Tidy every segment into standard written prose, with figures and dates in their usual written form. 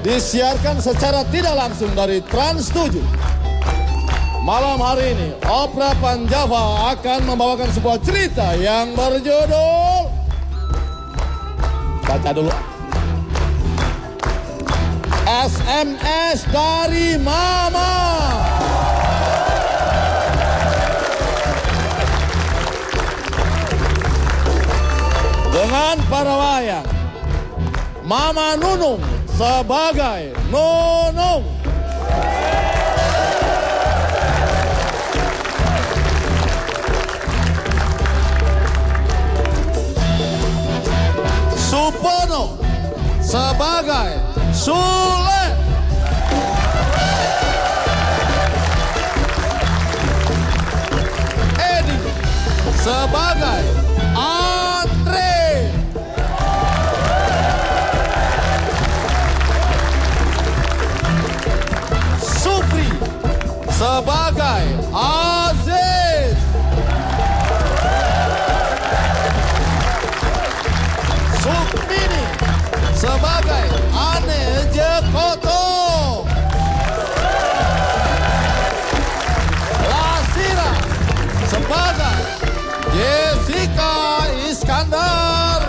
disiarkan secara tidak langsung dari Trans 7. Malam hari ini, Opera Panjava akan membawakan sebuah cerita yang berjudul... Baca dulu. SMS dari Mama. Dengan para wayang, Mama Nunung sebagai Nunung. Supono sebagai Sule. Edi sebagai Andre. Supri sebagai Aziz. Sukmini sebagai Ane Jekoto. Lasira sebagai Jessica Iskandar.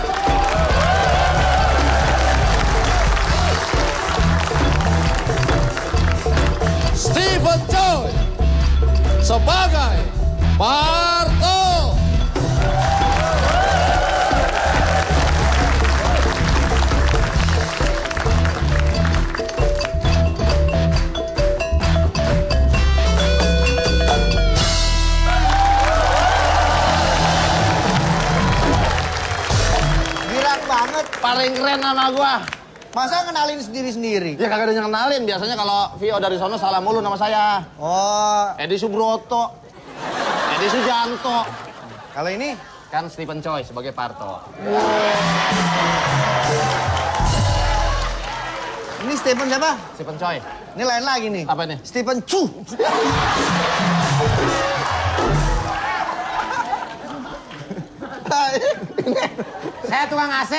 Stephen Choi sebagai Parto. Paling keren nama gua. Masa kenalin sendiri-sendiri? Ya kagak ada yang kenalin. Biasanya kalau Vio dari sono salah mulu nama saya. Oh. Edi Subroto. Edi Sujanto. Kalau ini? Kan Stephen Choi sebagai Parto. Ini Stephen siapa? Stephen Choi. Ini lain lagi nih. Apa ini? Stephen Chu. Saya tukang AC.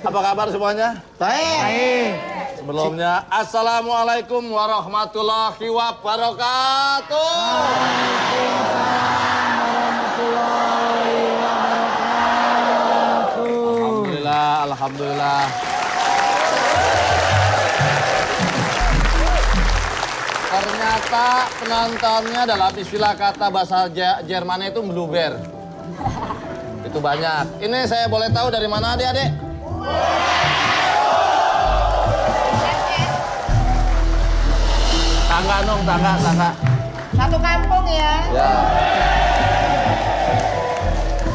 Apa kabar semuanya? Baik. Sebelumnya, Assalamualaikum warahmatullahi wabarakatuh. Alhamdulillah, alhamdulillah. Ternyata penontonnya dalam istilah kata bahasa Jerman itu blueber. Itu banyak. Ini saya boleh tahu dari mana adik-adik? Tangga dong, tangga. Satu kampung ya. Ya.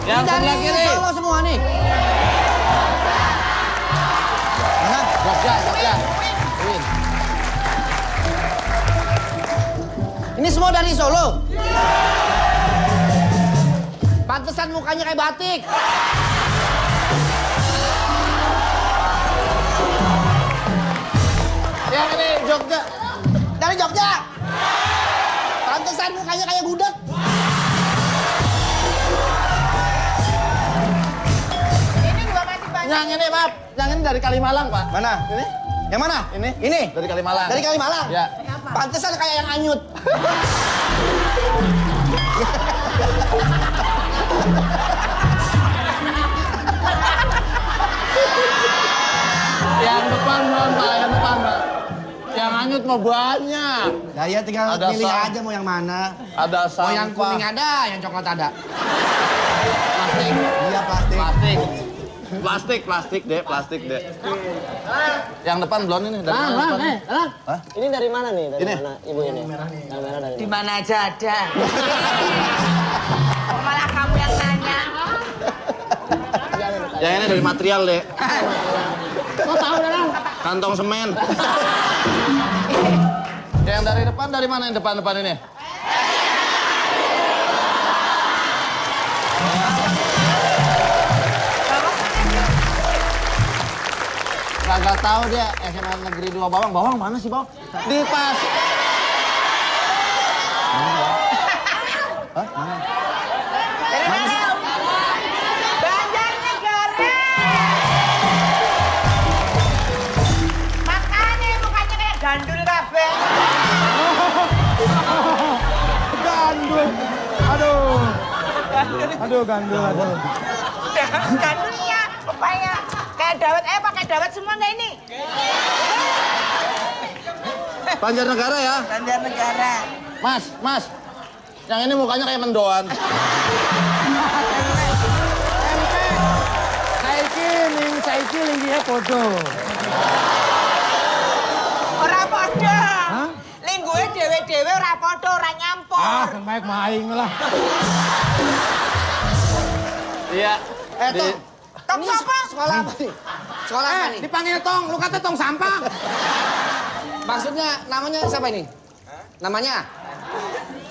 Yang sebelah kiri. Solo semua nih. Mana? Jogja. Ini semua dari Solo. Pantesan mukanya kayak batik. Yang ini Jogja. Dari Jogja. Pantesan mukanya kayak gudeg. Ini juga masih banyak. Yang ini, Pak. Yang ini dari Kalimalang, Pak. Mana? Ini? Yang mana? Ini dari Kalimalang. Dari Kalimalang? Ya. Pantesan kayak yang anyut. Yang depan belum, Pak. Yang depan, Pak. Yang hanyut mau banyak. Nah, ya tinggal Ada pilih sampah. aja mau yang mana. Ada Mau sampah. yang kuning ada, yang coklat ada. Plastik. Iya, plastik. Plastik, Dek. Yang depan belum ini. Dari mana depan? Hah? Ini dari mana nih? Dari Ini? mana ibu ini? Yang merah dari Di mana? mana aja ada. Kok malah kamu yang nanya? Yang ini dari material, Dek. Kok tahu dah? Kantong semen. Yang dari depan dari mana yang depan ini? Kagak tahu dia SMA Negeri 2 Bawang. Bawang mana sih, Bawang? Di pas. Hah? Mana? Dari mana? Gandul kabeh. Gandul. Aduh. Aduh, gandul. Aduh. Gandul ya, rupanya. Kayak dawet, pakai dawet semua nggak ini? Banjarnegara ya? Banjarnegara. Mas. Yang ini mukanya kayak mendoan. Saiki linggihe podo. Ora padha. Lingguhe dhewe-dhewe ora padha, ora nyampur. Baik maing lah. Iya. Tong sapa? Sekolah apa nih? Sekolah apa nih? Dipanggil Tong, lu kata Tong sampah. Maksudnya namanya siapa ini? Namanya?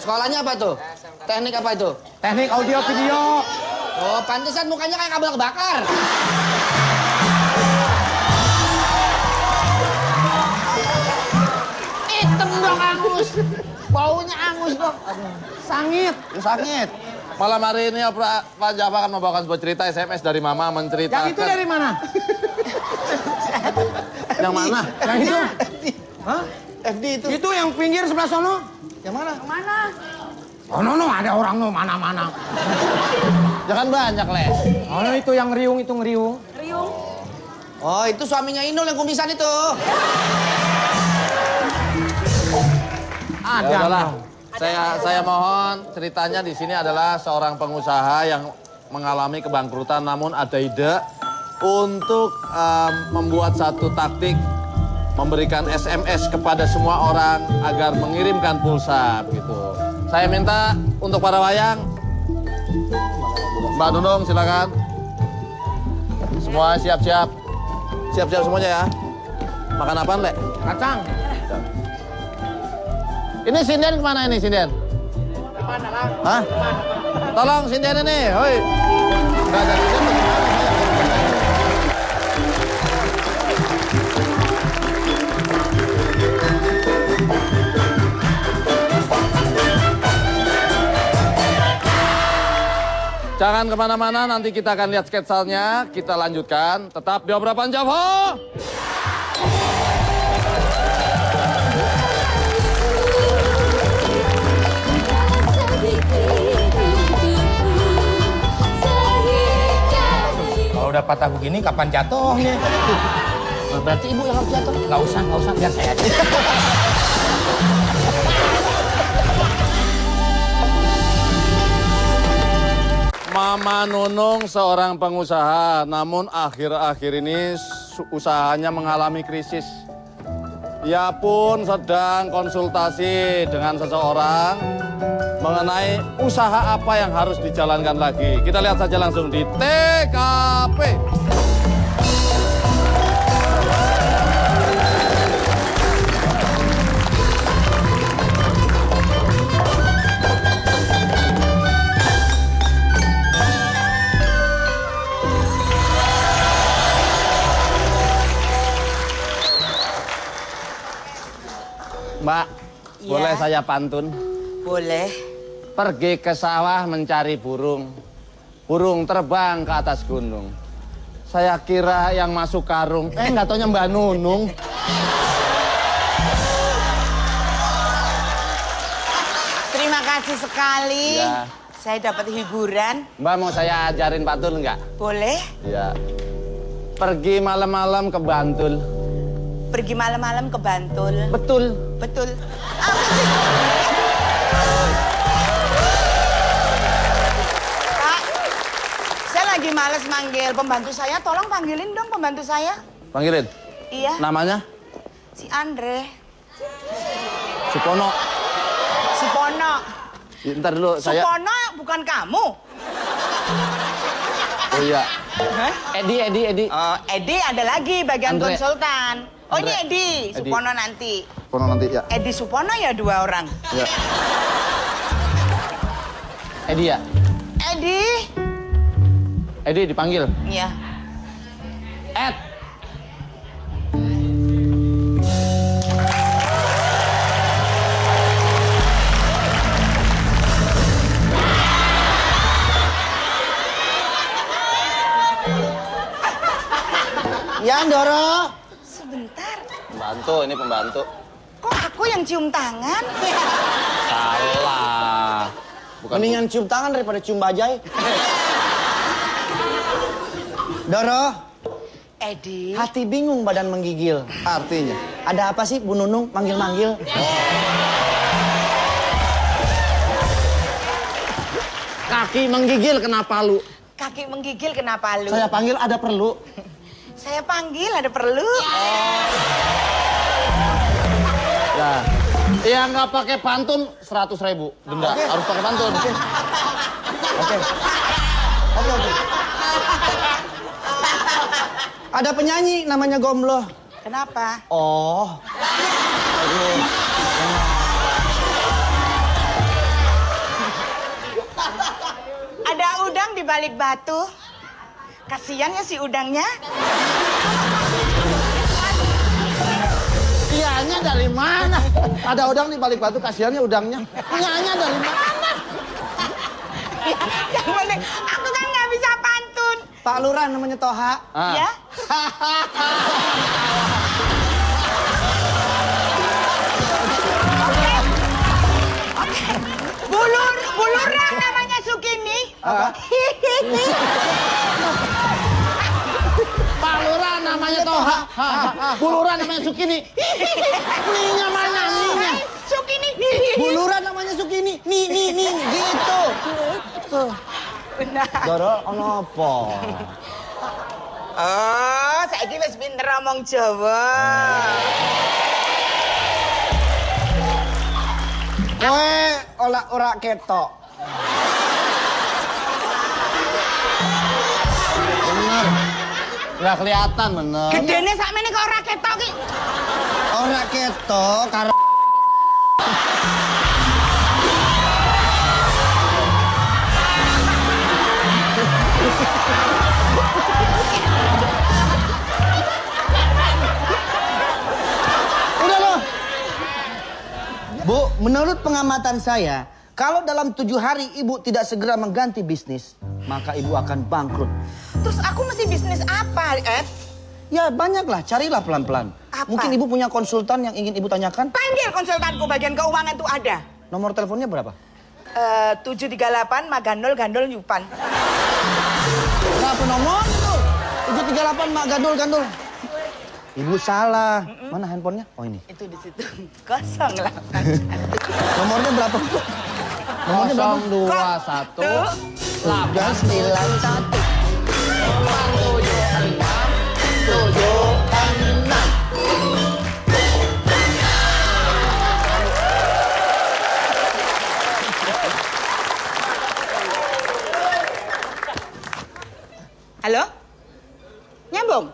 Sekolahnya apa tuh? Teknik apa itu? Teknik audio video. Oh, pantesan mukanya kayak kabel kebakar. Hitam dong angus. Baunya angus dong. Sangit. Sangit. Malam hari ini Pak Java akan membawakan sebuah cerita SMS dari Mama menceritakan... Yang itu dari mana? Yang mana? Yang itu? Hah? FD itu? Itu yang pinggir sebelah sono. Yang mana? Mana? Oh no, ada orang no, mana-mana. Jangan banyak, Le. Oh no, itu yang ngeriung, itu ngeriung. Riung. Oh, itu suaminya Inul yang kumisan itu. Ada. Ya udahlah. Saya mohon ceritanya di sini adalah seorang pengusaha yang mengalami kebangkrutan, namun ada ide untuk membuat satu taktik memberikan SMS kepada semua orang agar mengirimkan pulsa begitu. Saya minta untuk para wayang, Mbak Nunung silakan. Semua siap-siap. Siap-siap semuanya ya. Makan apaan, Le? Kacang. Ini sinden kemana ini, sinden? Kemana, Lang? Hah? Tolong sinden ini, hoi. Nggak ada sinden, bagaimana saya? Jangan kemana-mana, nanti kita akan lihat sketsanya. Kita lanjutkan, tetap di Opera Panjava. Kalau udah patah begini, kapan jatuhnya? Berarti ibu yang harus jatuh. Nggak usah, biar saya aja. Mama Nunung seorang pengusaha, namun akhir-akhir ini usahanya mengalami krisis. Ia pun sedang konsultasi dengan seseorang mengenai usaha apa yang harus dijalankan lagi. Kita lihat saja langsung di TKP. Mbak, Iya. boleh saya pantun? Boleh. Pergi ke sawah mencari burung. Burung terbang ke atas gunung. Saya kira yang masuk karung. Nggak taunya Mbak Nunung. Terima kasih sekali. Ya. Saya dapat hiburan. Mbak mau saya ajarin pantun nggak? Boleh? Ya. Pergi malam-malam ke Bantul. Pergi malam-malam ke Bantul. Betul. Betul. Apa sih? Pak, saya lagi males manggil pembantu saya. Tolong panggilin dong pembantu saya. Panggilin. Iya. Namanya? Si Andre. Supono. Si Pono. Ya, ntar dulu saya. Supono bukan kamu. Oh iya. Hah? Edi. Oh, Edi ada lagi bagian Andre. konsultan. Oh, Andre. ini Edi. Edi. Supono nanti. Supono nanti ya. Edi Supono ya 2 orang. Ya. Edi ya. Edi dipanggil. Iya. Ed. Ya, Ndoro. Sebentar. Pembantu, ini pembantu. aku yang cium tangan. Salah. Bukan. Mendingan cium tangan daripada cium bajai. Doro, Edi. hati bingung badan menggigil. Artinya? Ada apa sih Bu Nunung manggil-manggil? Kaki menggigil kenapa lu? Kaki menggigil kenapa lu? Saya panggil ada perlu. Saya panggil ada perlu. Nah, yang nggak pakai pantun 100.000 denda. Oke. Harus pakai pantun. Oke. Ada penyanyi namanya Gomloh. Kenapa? Oh. Ada udang di balik batu. Kasian ya si udangnya. Ianya dari mana? Ada udang di balik batu, kasihannya udangnya. Ianya dari mana? Yang penting aku kan nggak bisa pantun. Pak Lurah namanya Toha. Ah. Ya? Bulurah namanya Sukini. Pak Lurah namanya Toha. Bu Lurah namanya Sukini. Ninya mana ninya? Sukini. Bu Lurah namanya Sukini. Nih, gitu. Benar. Doro, ono apa? Oh, saiki wis pinter ngomong Jawa. Kowe ora ketok. Bener. Nggak kelihatan bener. Gedene sakmene kok ora ketok ki. Ora ketok karo Udah loh. Bu, menurut pengamatan saya, kalau dalam 7 hari ibu tidak segera mengganti bisnis, maka ibu akan bangkrut. Terus aku mesti bisnis apa, Ed? Ya banyaklah, carilah pelan-pelan. Apa? Mungkin ibu punya konsultan yang ingin ibu tanyakan. Panggil konsultanku bagian keuangan tuh ada. Nomor teleponnya berapa? 738 Magandol Gandol Yupan. Berapa nomor itu? 738 Mak Gandul. Ibu salah. Mana handphonenya? Oh ini. Itu di situ. 08. Nomornya berapa? Nomornya berapa? 021 891 Halo? Nyambung?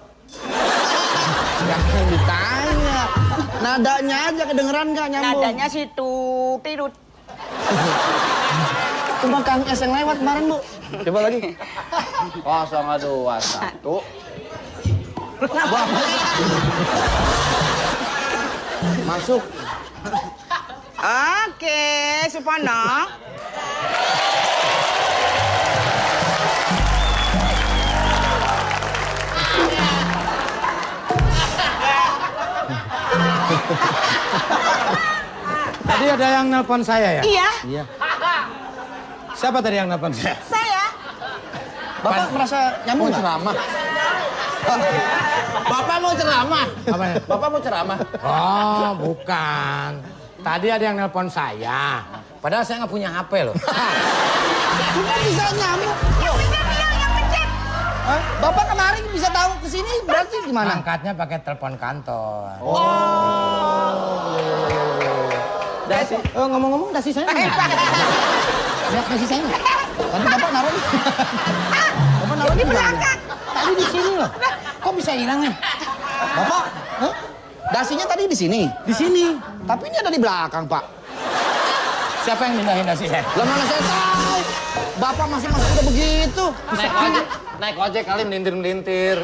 Jangan ditanya. Nadanya aja kedengeran nggak nyambung? Nadanya situ tirut. Cuma Kang S yang lewat kemarin, Bu. Coba lagi. 021 Masuk. Oke, Supono. Tadi ada yang nelpon saya ya? Iya, Iya. Siapa tadi yang nelpon saya? saya. Bapak merasa nyambung nggak? ceramah. Bapak mau ceramah? Apanya? Bapak mau ceramah? Oh, bukan. Tadi ada yang nelpon saya. Padahal saya nggak punya HP loh. Cuma bisa nyambung. Yang pencet. Hah? Bapak kemarin bisa tahu kesini berarti gimana? Angkatnya pakai telepon kantor. Dasi. Ngomong-ngomong dasi saya nggak? Lihat dasi saya nggak? Tadi Bapak naruh di... Bapak naruh di belakang. Tadi di sini loh. Kok bisa hilang nih? Bapak, hah? Dasinya tadi di sini? Di sini. Tapi ini ada di belakang, Pak. Siapa yang mindahin dasi saya? Lah mana saya tahu? Bapak masih-masih udah begitu. Naik ojek kali melintir-melintir.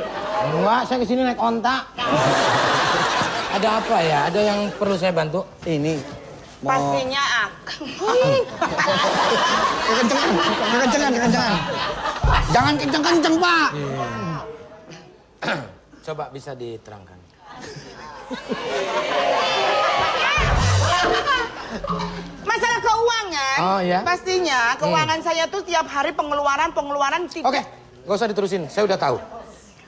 Enggak, saya kesini naik onta. Ada apa ya? Ada yang perlu saya bantu? Ini. Mau... Pastinya aku. Kekencengan. Jangan kenceng-kenceng, Pak. Coba bisa diterangkan. Masalah keuangan, Oh, iya? pastinya keuangan saya tuh tiap hari pengeluaran tidak. Oke, nggak usah diterusin. Saya udah tahu.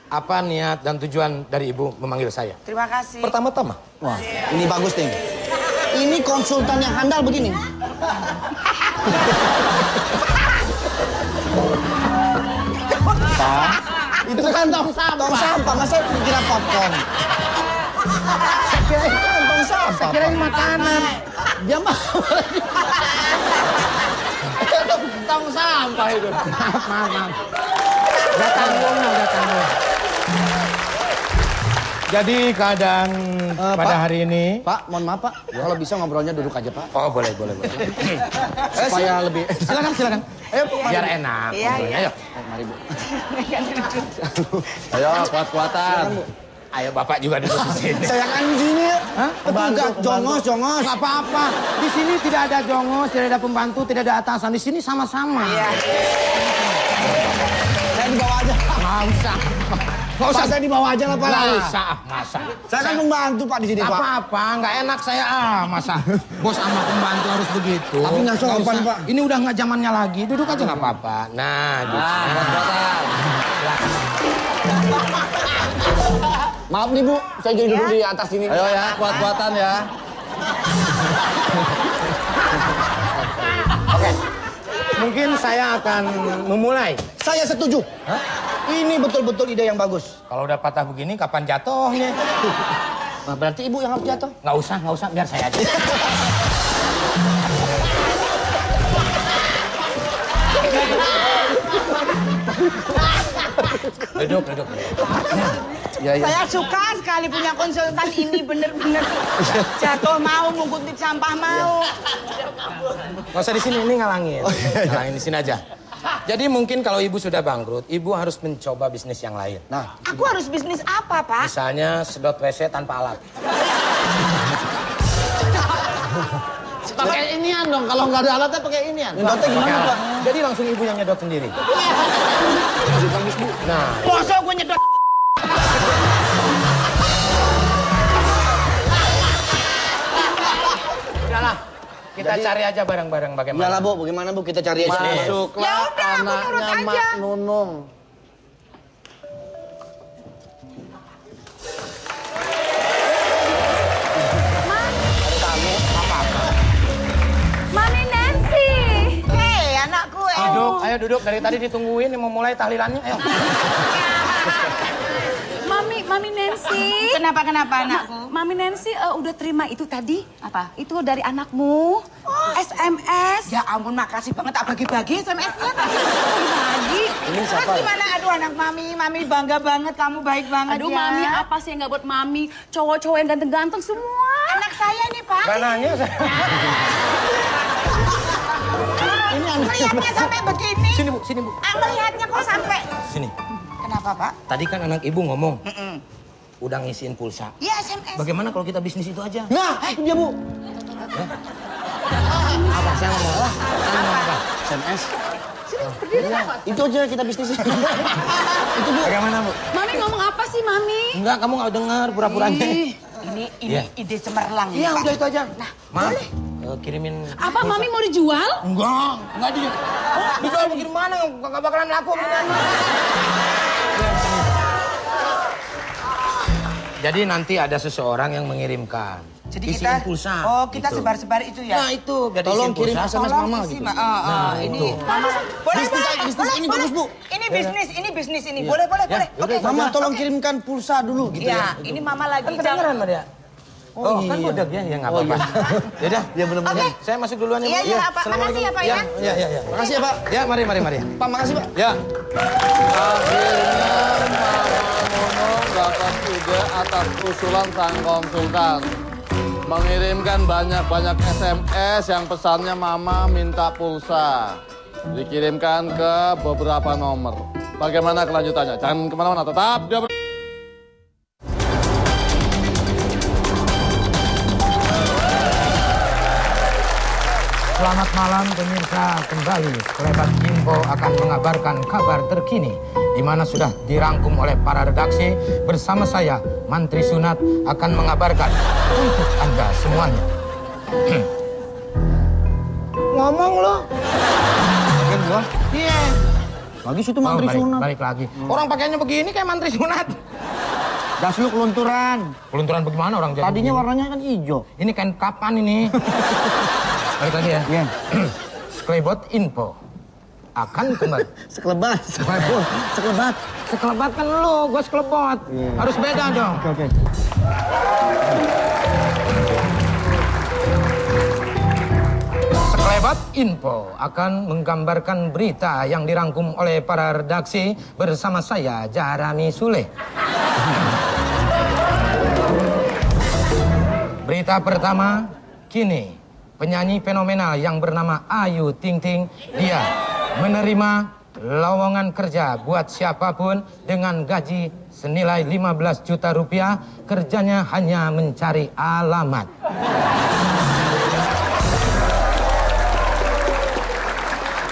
Apa niat dan tujuan dari ibu memanggil saya? Terima kasih. Pertama-tama. Wah, ini bagus nih. Ini konsultan yang handal begini. Pak, itu kan tong sampah. Tong sampah, masa dikira popcorn? Saya kira itu kan tong sampah. Saya kira ini makanan. Dia mah. Tong sampah itu. Maaf. Udah tanggung. Jadi keadaan pada Pak, hari ini... Pak, mohon maaf Pak. Kalau bisa ngobrolnya duduk aja Pak. Oh, boleh. Supaya lebih... Silakan. Ayo, Pak. Biar enak. Iya. Ayo. Mari Bu. Ayo, kuat-kuatan. Ayo Bapak juga duduk di sini. Saya kan di sini. Hah? Petugas, jongos. Nggak apa-apa. Di sini tidak ada jongos, tidak ada pembantu, tidak ada atasan. Di sini sama-sama. Iya. Saya dibawa aja. Nggak usah. Saya dibawa aja lah Pak. Nggak usah, masa. Saya kan pembantu Pak di sini Nggak Pak. apa-apa, nggak enak saya masa bos sama pembantu harus begitu. Tapi nggak sopan, usah. Pak. Ini udah nggak zamannya lagi, duduk aja nggak apa-apa. Nah, gitu. Kuat-kuatan. Maaf nih Bu, saya jadi duduk di atas sini. Ayo ya, kuat-kuatan ya. Oke. Mungkin saya akan memulai. Saya setuju. Ini betul-betul ide yang bagus. Kalau udah patah begini, kapan jatuhnya? Nah, berarti Ibu yang harus jatuh. Nggak usah, biar saya aja. Duduk. Saya suka sekali punya konsultan ini, bener-bener jatuh mau, ngungkutin sampah mau. Nggak usah di sini, ini ngalangin. Ngalangin di sini aja. Jadi mungkin kalau ibu sudah bangkrut, ibu harus mencoba bisnis yang lain. Nah, Aku harus bisnis apa, Pak? Misalnya sedot WC tanpa alat. Pakai inian dong, kalau nggak ada alatnya pakai inian. nyedotnya gimana Pak? Jadi langsung ibu yang nyedot sendiri. Nah, Bosok gue nyedot. udahlah. Kita cari aja bareng-bareng bagaimana. Iyalah Bu, bagaimana Bu kita cari aja. Ya Masuklah udah, aku nurut anaknya aja. Mak Nunung. Mami Nancy. Hei, anakku. Duduk, ayo duduk. Dari tadi ditungguin, mau mulai tahlilannya. Ayo. Mami Nancy. Kenapa anakku? Mami Nancy udah terima itu tadi. Apa? Itu dari anakmu. SMS. Ya ampun, makasih banget. Tak bagi-bagi SMS-nya. Bagi. Terus gimana? Aduh, anak Mami bangga banget. Kamu baik banget Aduh, ya. Mami apa sih yang nggak buat Mami? Cowok-cowok yang ganteng-ganteng semua. Anak saya nih, Pak. Bananya saya. Melihatnya sampai begini. Sini Bu. Melihatnya kok sampai. Sini. Kenapa, Pak? Tadi kan anak ibu ngomong. Udah ngisiin pulsa. Ya, SMS. Bagaimana kalau kita bisnis itu aja? Nah, itu dia Bu. Apa? Saya ngomong apa? SMS. Itu aja kita bisnis. Itu Bu. Bagaimana Bu? Mami ngomong apa sih, Mami? Enggak, kamu nggak dengar pura-puranya. Ini Iya. ide cemerlang nih, Iya, Pak. udah itu aja. Nah, Ma, kirimin. Apa Mami mau dijual? Enggak dijual. Dijual bagaimana? Enggak bakalan laku beginian. Jadi nanti ada seseorang yang mengirimkan. Jadi Isiin kita pulsa. kita gitu. sebar-sebar itu ya. Nah, itu biar Tolong diisiin kirim pulsa. SMS Mama gitu. Nah, ini. itu. Boleh, Bisnis ini bagus, Bu. Ini bisnis ini. Boleh. Oke. Mama tolong kirimkan pulsa dulu gitu Ya, ya. ini Mama lagi Kan kedengeran sama dia. Oh, kan iya. udah ya nggak apa-apa. Yaudah, Ya benar-benar. Oke. saya masuk duluan ya, Bu. Iya, Pak. Makasih ya, Pak, ya. Iya. Makasih ya Pak. Ya, mari. Pak, makasih Pak. Ya. Akhirnya Mama Nunung dapat ide atas usulan sang konsultan. Mengirimkan banyak-banyak SMS yang pesannya Mama minta pulsa. Dikirimkan ke beberapa nomor. Bagaimana kelanjutannya? Jangan kemana-mana, tetap dia Selamat malam pemirsa, kembali Klebat Info akan mengabarkan kabar terkini di mana sudah dirangkum oleh para redaksi. Bersama saya, Mantri Sunat, akan mengabarkan untuk Anda semuanya. ngomong lo. Pakai gua? Iya. Lagi situ mantri sunat. Balik lagi. Orang pakaiannya begini kayak mantri sunat. Das lu kelunturan. Kelunturan bagaimana orang jadi? Tadinya begini? warnanya kan hijau. Ini kain kapan ini? Balik lagi ya. Iya. Sklebot info akan kembali. Sekelebat. Sekelebat kan lu, gua sklebot. Iya. Harus beda dong. Oke. Sekelebat info akan menggambarkan berita yang dirangkum oleh para redaksi bersama saya, Jarami Sule. Berita pertama, kini penyanyi fenomenal yang bernama Ayu Ting Ting, dia menerima lowongan kerja buat siapapun dengan gaji senilai 15 juta rupiah, kerjanya hanya mencari alamat.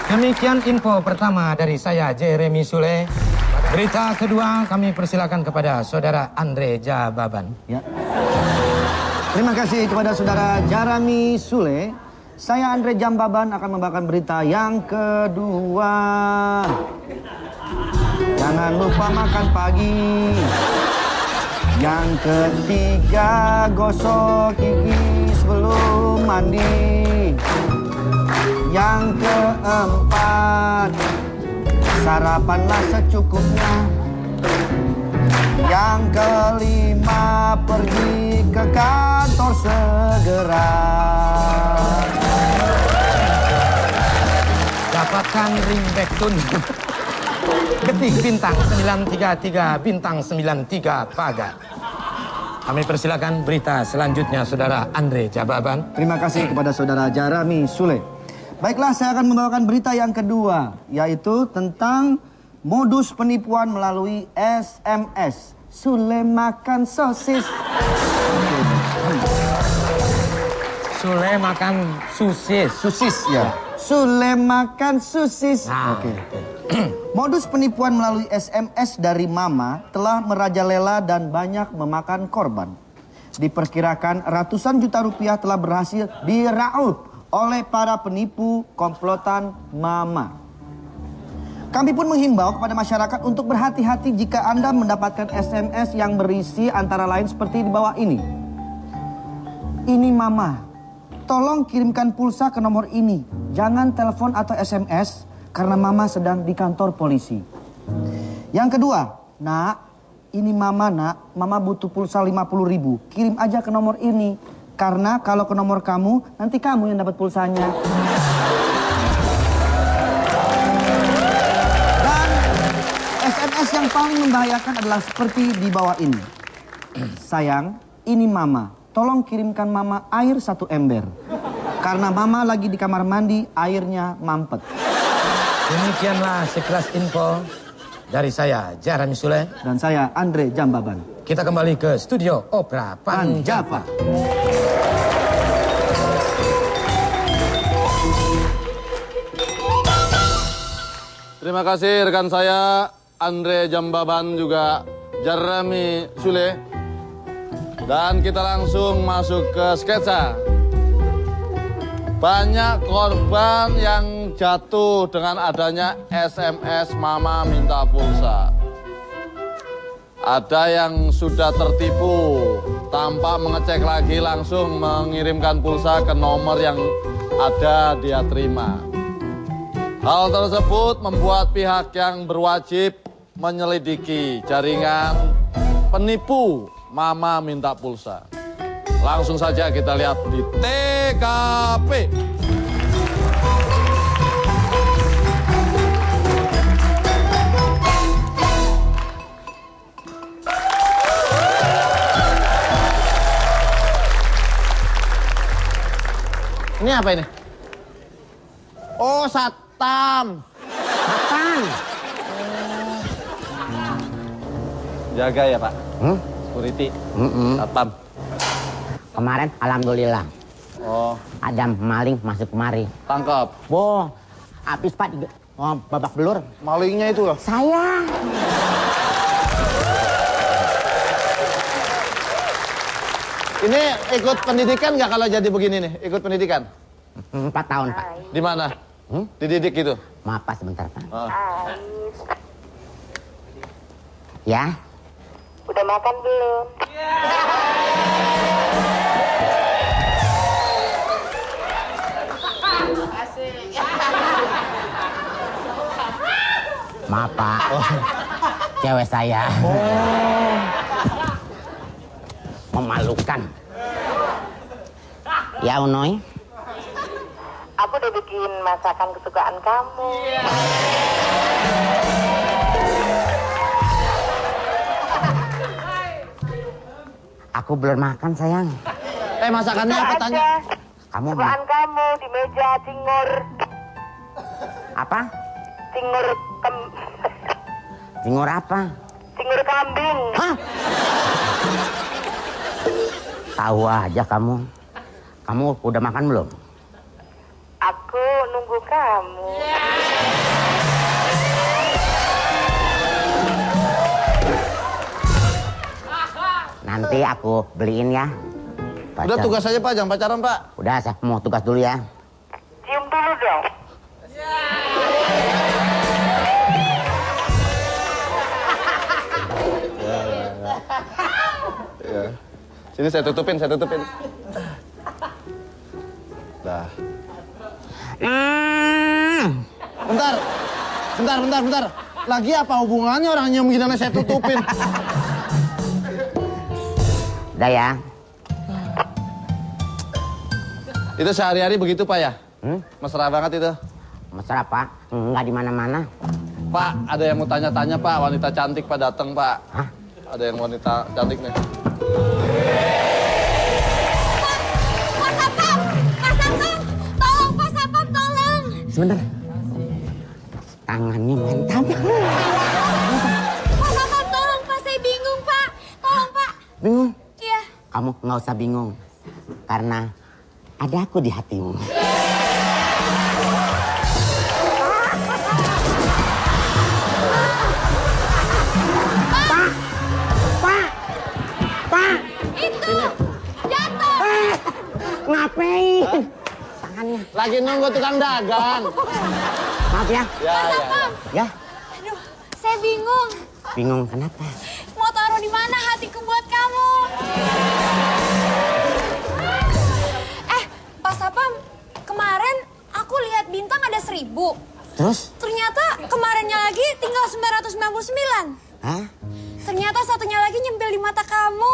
Demikian info pertama dari saya, Jeremy Sule. Berita kedua kami persilakan kepada saudara Andre Jababan. Ya. Terima kasih kepada saudara Jarami Sule. Saya Andre Jambaban akan membawakan berita yang kedua. Jangan lupa makan pagi. Yang ketiga, gosok gigi sebelum mandi. Yang keempat, sarapanlah secukupnya. Yang kelima, pergi ke kantor segera. Dapatkan ringback tune. Ketik bintang 933 bintang 93 pagar. Kami persilakan berita selanjutnya saudara Andre Jababan. Terima kasih kepada saudara Jarami Sule. Baiklah, saya akan membawakan berita yang kedua, yaitu tentang modus penipuan melalui SMS. Sule makan sosis. Sule makan sosis. Sosis ya. Sule makan sosis. Nah, Oke. Modus penipuan melalui SMS dari Mama telah merajalela dan banyak memakan korban. Diperkirakan ratusan juta rupiah telah berhasil diraup oleh para penipu komplotan Mama. Kami pun menghimbau kepada masyarakat untuk berhati-hati jika Anda mendapatkan SMS yang berisi antara lain seperti di bawah ini. Ini Mama, tolong kirimkan pulsa ke nomor ini. Jangan telepon atau SMS karena Mama sedang di kantor polisi. Yang kedua, Nak, ini Mama nak, Mama butuh pulsa 50.000. Kirim aja ke nomor ini. Karena kalau ke nomor kamu, nanti kamu yang dapat pulsanya. Dan SMS yang paling membahayakan adalah seperti di bawah ini. Sayang, ini Mama. Tolong kirimkan Mama air 1 ember. Karena Mama lagi di kamar mandi, airnya mampet. demikianlah sekilas info dari saya, Jarami Sule. Dan saya, Andre Jambaban. Kita kembali ke studio Opera Panjava. Terima kasih rekan saya Andre Jambaban juga Jarami Sule. Dan kita langsung masuk ke sketsa. Banyak korban yang jatuh dengan adanya SMS Mama minta pulsa. Ada yang sudah tertipu tanpa mengecek lagi langsung mengirimkan pulsa ke nomor yang ada dia terima. Hal tersebut membuat pihak yang berwajib menyelidiki jaringan penipu Mama minta pulsa. Langsung saja kita lihat di TKP. Ini apa ini? Oh, satpam. Satpam. Jaga ya Pak. Security. Satpam. Kemarin alhamdulillah. Oh, Ada maling masuk kemari. tangkap. Boh, habis Pak babak belur. Malingnya itu loh. Saya. Ini ikut pendidikan nggak kalau jadi begini nih? Ikut pendidikan? 4 tahun, Pak. Di mana? Dididik gitu? Maaf, Pak, sebentar, Pak. Oh. Ya? Udah makan belum? Maaf, Pak. Cewek saya. Memalukan. Ya, Unoy? Aku udah bikin masakan kesukaan kamu. Aku belum makan, sayang. Masakannya apa tanya? Kamu Kesukaan kamu di meja cingur. apa? Cingur Cingur apa? cingur kambing. Hah? Tahu aja kamu. Kamu udah makan belum? Aku nunggu kamu. Nanti aku beliin ya. Udah tugas aja Pak, jangan pacaran Pak. Udah, saya mau tugas dulu ya. Cium dulu dong. Ya. Sini saya tutupin. Dah. Bentar. Lagi apa hubungannya orang nyium gini saya tutupin? Udah ya. Itu sehari-hari begitu Pak ya? Mesra banget itu. Mesra, Pak? Enggak di mana-mana. Pak, ada yang mau tanya-tanya Pak, wanita cantik Pak datang Pak. Hah? Ada yang wanita cantik nih. Pak Sapam, tolong Pak Sapam, tolong. Sebentar. Tangannya mantap. Pak Sapam, tolong Pak, saya bingung Pak. Tolong Pak. Bingung? Iya. Kamu nggak usah bingung. Karena ada aku di hatimu. Pak! Itu! Jatuh! Ngapain? Tangannya. Lagi nunggu tukang dagang. Maaf ya. Ya. Ya. Aduh, saya bingung. Bingung kenapa? Mau taruh di mana hatiku buat kamu? Pak Sapam, kemarin aku lihat bintang ada 1000. Terus? Ternyata kemarinnya lagi tinggal 999. Hah? Ternyata satunya lagi nyempil di mata kamu.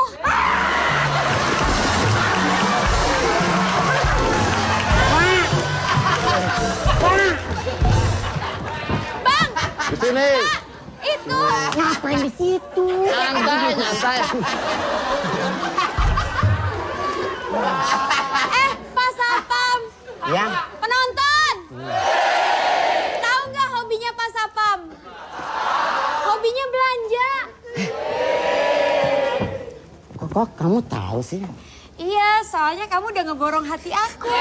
Bang! Di sini. Itu! Ngapain di situ? Nyantai. Pak Sapam! Ya. Penonton! Tahu nggak hobinya Pak Sapam? Hobinya belanja. Kok kamu tahu sih? Iya, soalnya kamu udah ngeborong hati aku.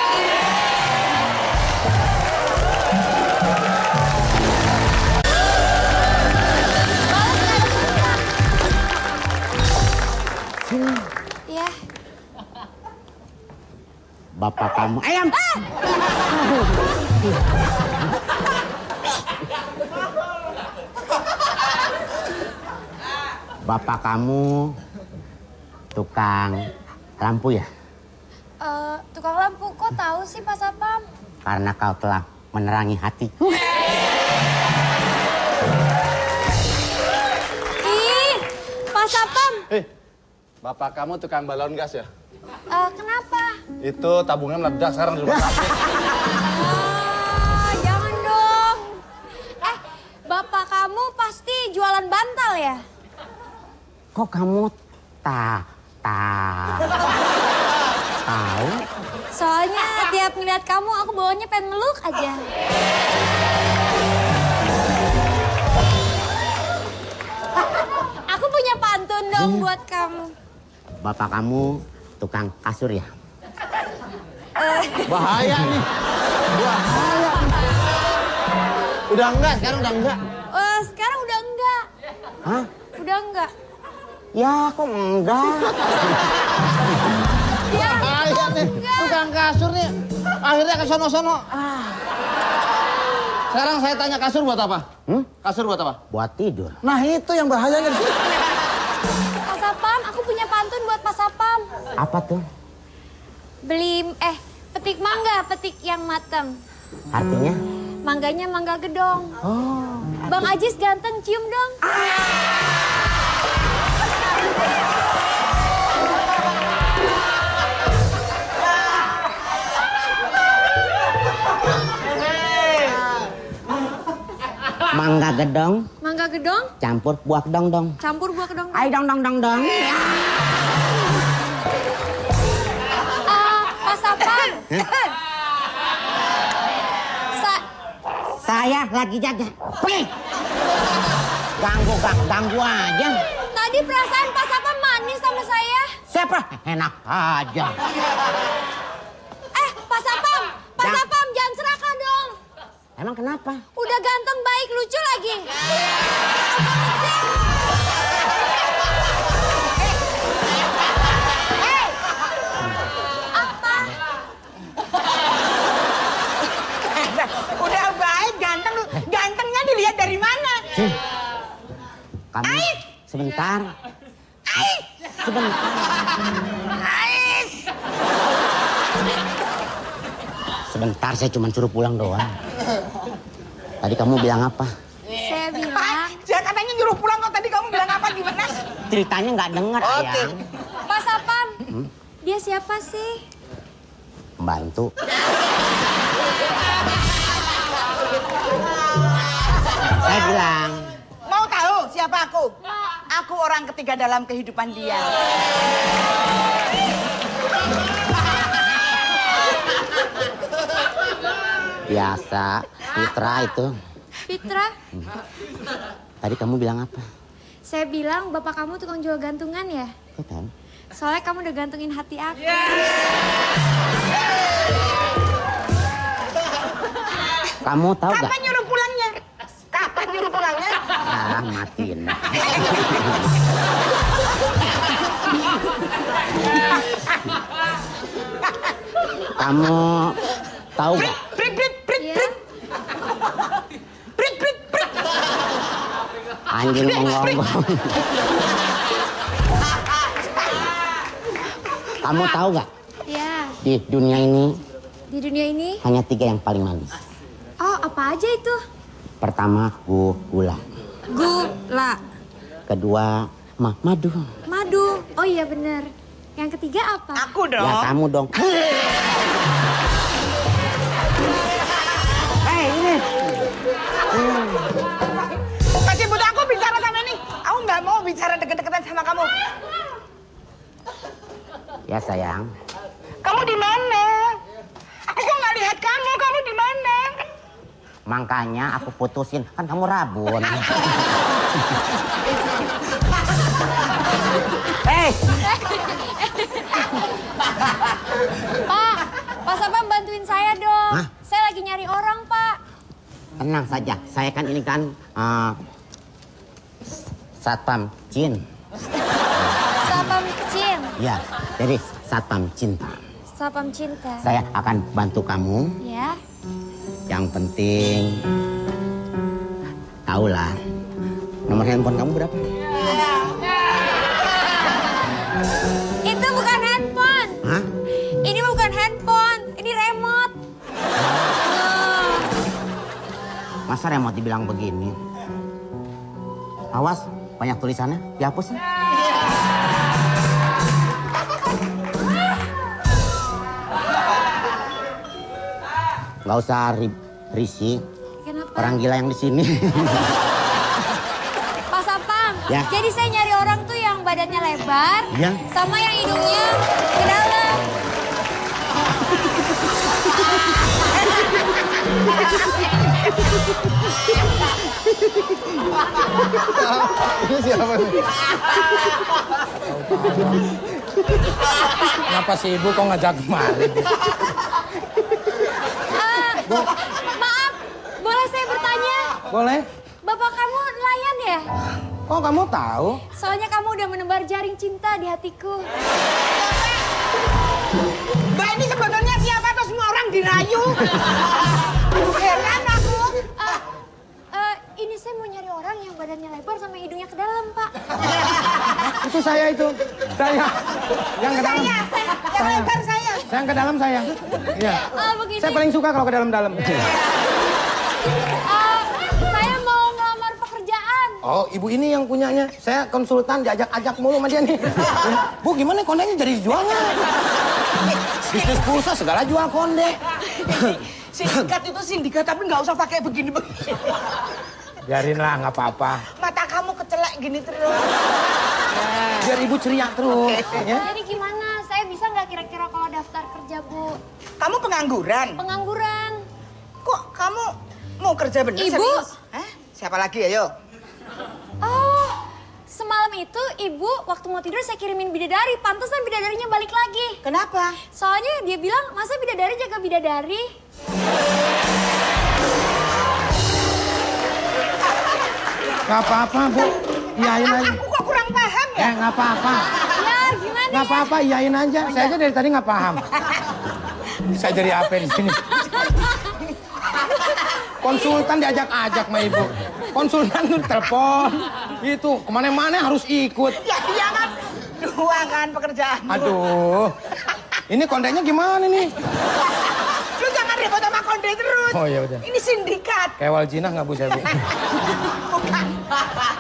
Iya. Bapak kamu. Ayam! Bapak kamu tukang lampu ya? Tukang lampu, kok tahu sih Pak Sapam? Karena kau telah menerangi hatiku. Ih, Pak Sapam. Bapak kamu tukang balon gas ya? Kenapa? Itu tabungnya meledak sekarang di rumah sakit. Jangan dong. Bapak kamu pasti jualan bantal ya? Kok kamu tahu? Soalnya tiap ngeliat kamu aku bawanya pengen meluk aja. Aku punya pantun dong buat kamu. Bapak kamu tukang kasur ya? Bahaya nih. Udah enggak, sekarang udah enggak. Sekarang udah enggak. Hah? Udah enggak. Ya, kok enggak? Ya, Bahaya nih, tukang kasur nih. akhirnya ke sono-sono. Sekarang saya tanya, kasur buat apa? Kasur buat apa? Buat tidur. Nah itu yang bahayanya di sini. Pak Sapam, aku punya pantun buat Pak Sapam. Apa tuh? Petik mangga, petik yang matang. Artinya? Mangganya mangga gedong. Bang Ajis ganteng, cium dong. Mangga gedong. Mangga gedong, Campur buah dong. campur buah gedong. Ay dong. Pak Sapam. Saya lagi jaga. Pergi. Ganggu aja. Tadi perasaan Pak Sapam manis sama saya. Siapa? Enak aja. Pak Sapam, jangan serakah dong. Emang kenapa? Udah ganteng, baik, lucu lagi. Apa? Udah baik, ganteng lu. Gantengnya dilihat dari mana? Kamu sebentar. Sebentar, saya cuma suruh pulang doang. Tadi kamu bilang apa? Saya bilang. Jangan katanya nyuruh pulang kok. Tadi kamu bilang apa, gimana? Ceritanya nggak dengar, Ayang. Pak Sapam, dia siapa sih? Pembantu. Saya bilang. Mau tahu siapa aku? Aku orang ketiga dalam kehidupan dia. Biasa, Fitra itu. Fitra? Tadi kamu bilang apa? Saya bilang bapak kamu tukang jual gantungan ya? Kan? Soalnya kamu udah gantungin hati aku. Kamu tahu gak? Kapan nyuruh pulangnya? Kapan nyuruh pulangnya? Ah, matiin. Kamu tahu gak? Anjing menggonggong. Kamu tahu gak? Iya. Di dunia ini Di dunia ini? hanya 3 yang paling manis. Oh, apa aja itu? Pertama, gula. Gula. Kedua, madu. Madu. Oh iya bener. Yang ketiga apa? Aku dong. Ya kamu dong. Hei, ini. Kasih butuh aku bicara sama ini. Aku nggak mau bicara deket-deketan sama kamu. Ya sayang. Kamu di mana? Aku kok nggak lihat kamu. Kamu di mana? Makanya aku putusin, kan kamu rabun. Pak Sapam bantuin saya dong. Hah? Saya lagi nyari orang, Pak. Tenang saja, saya kan ini kan Satpam Jin. Sapam Cin. Ya, jadi Satpam Cinta. Sapam Cinta. Saya akan bantu kamu. Ya. Yang penting, tahulah nomor handphone kamu berapa? Itu bukan handphone. Hah? Ini bukan handphone. Ini remote. Masa remote dibilang begini? Awas, banyak tulisannya, dihapus. Gak usah risih. Kenapa? Orang gila yang di sini. Pak Sapam. Ya. Jadi saya nyari orang tuh yang badannya lebar. Ya. Sama yang hidungnya ke dalam. Ini siapa nih? Kenapa si ibu kok ngajak kemari? Maaf, boleh saya bertanya? Boleh? Bapak kamu nelayan ya? Kok kamu tahu? Soalnya kamu udah menebar jaring cinta di hatiku. Mbak ini sebetulnya siapa tuh semua orang dirayu. Heran aku. Ini saya mau nyari orang yang badannya lebar sama hidungnya ke dalam, Pak. Itu saya itu. Saya. Yang ke dalam. Yang lebar saya. Saya yang ke dalam saya. Iya. Begini. Saya paling suka kalau ke dalam-dalam. Saya mau ngelamar pekerjaan. Oh, ibu ini yang punyanya. Saya konsultan diajak-ajak mulu sama dia nih. Bu, gimana kondenya jadi jualnya? Bisnis pulsa segala jual konde. Sindikat itu sindikat, tapi nggak usah pakai begini-begini. Biarinlah, nggak apa-apa. Mata kamu kecelek gini terus. Biar ibu ceria terus. Ya? Jadi gimana? Saya bisa nggak kira-kira kalau daftar kerja, Bu? Kamu pengangguran? Pengangguran. Kok kamu mau kerja bener? Ibu. Serius? Hah? Siapa lagi, ayo? Oh, semalam itu ibu waktu mau tidur saya kirimin bidadari. Pantesan bidadarinya balik lagi. Kenapa? Soalnya dia bilang, masa bidadari jaga bidadari? Nggak apa-apa, Bu. Iyain aja. Aku kok kurang paham ya? Nggak apa-apa. Ya, gimana Nggak apa-apa, iyain aja. Saya aja dari tadi nggak paham. Saya jadi apa di sini? Konsultan diajak-ajak sama ibu. Konsultan tuh telepon. Itu, kemana-mana harus ikut. Ya, iya kan? Dua kan pekerjaan. Aduh. Ini kontennya gimana nih? Lu jangan ribut sama konde terus. Oh, ya udah. Ini sindikat. Kayak Waljinah nggak, Bu, saya, Bu? Bukan.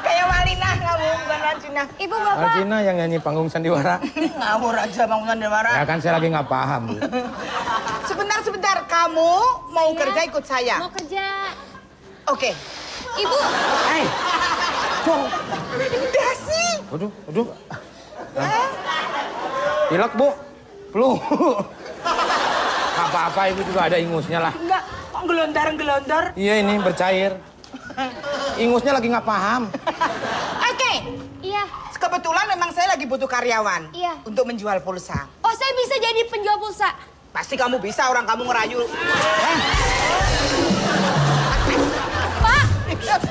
Kayak Walinah kamu, bukan Waljinah. Ibu, Bapak. Waljinah yang nyanyi panggung sandiwara. Ngawur aja Bang Sandiwara. Ya kan saya lagi nggak paham, Bu. Sebentar. Kamu mau kerja ikut saya? Mau kerja. Oke. Ibu. Hei. Udah sih. Aduh. Pilek, Bu. Flu. Apa-apa, ibu juga ada ingusnya lah. Enggak, kok gelondar. Iya, ini bercair. Ingusnya lagi nggak paham. Oke. Iya. Kebetulan memang saya lagi butuh karyawan. Iya. Untuk menjual pulsa. Oh, saya bisa jadi penjual pulsa. Pasti kamu bisa, orang kamu ngerayu. Pak,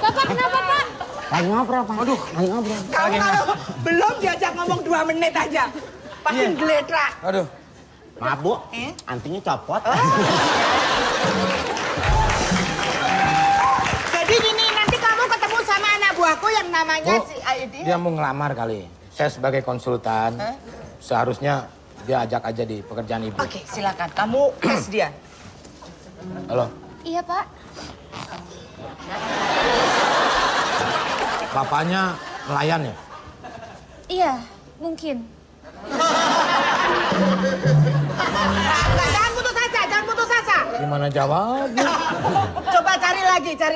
Bapak kenapa, Pak? Lagi ngobrol, Pak. Aduh. Lagi ngobrol. Kamu kalau belum diajak ngomong 2 menit aja. Pasti geledrak. Aduh. Maaf, Bu. Antingnya copot. Jadi gini, nanti kamu ketemu sama anak buahku yang namanya Bu, si Aidi. dia mau ngelamar kali. Saya sebagai konsultan, seharusnya dia ajak aja di pekerjaan ibu. Oke, silakan. Kamu tes dia. Halo, Iya, Pak. bapaknya nelayan ya? Iya, mungkin. Jangan putus asa. Gimana jawabnya? Coba cari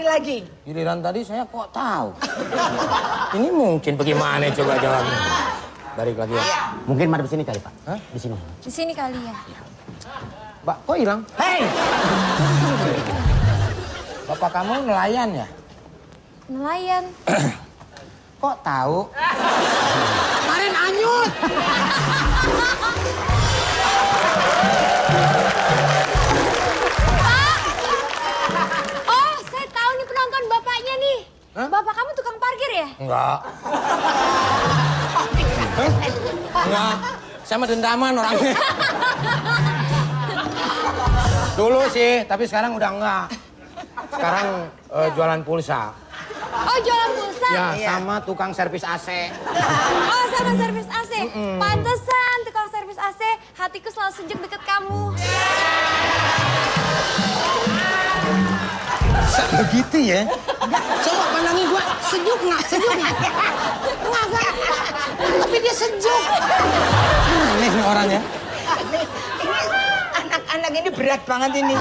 lagi. Giliran tadi saya kok tahu. Ini mungkin bagaimana coba jawabnya? Balik lagi ya. Mungkin madep sini kali, Pak. Hah? Di sini. Di sini kali ya. Mbak, kok hilang? Hei, Bapak kamu nelayan ya? Nelayan. Kok tahu? kemarin anyut. Oh, saya tahu nih penonton bapaknya nih. Hah? Bapak kamu tukang parkir ya? Enggak. Hah? Enggak. Saya mah dendaman orangnya. Dulu sih, tapi sekarang udah enggak. Sekarang jualan pulsa. Oh, jualan pulsa? Ya, sama tukang servis AC. Oh, sama servis AC. Pantesan tukang servis AC, hatiku selalu sejuk deket kamu. Begitu ya? Coba pandangin gua, sejuk nggak? Nggak. Tapi dia sejuk. Aneh nih orangnya. Ini anak-anak ini berat banget ini.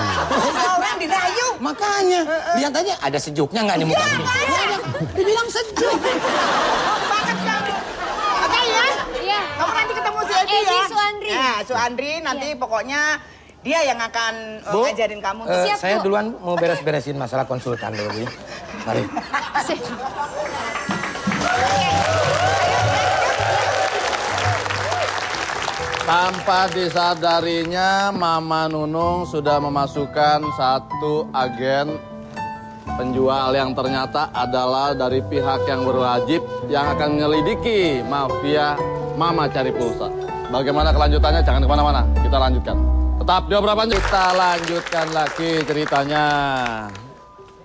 Semua orang dirayu. Makanya, lihat aja ada sejuknya nggak nih mukanya? Dibilang sejuk. Banget kamu. Oke ya? Iya. Kamu nanti ketemu si Edi Edi ya? Suandri. Nah, Suandri nanti pokoknya dia yang akan Bu, ngajarin kamu. Siap, saya Bu. duluan mau beres-beresin masalah konsultan dulu. Mari. Tanpa disadarinya, Mama Nunung sudah memasukkan satu agen penjual yang ternyata adalah dari pihak yang berwajib yang akan menyelidiki mafia Mama Cari Pulsa. Bagaimana kelanjutannya? Jangan kemana-mana, kita lanjutkan. Tetap di Opera Panjava. Kita lanjutkan lagi ceritanya.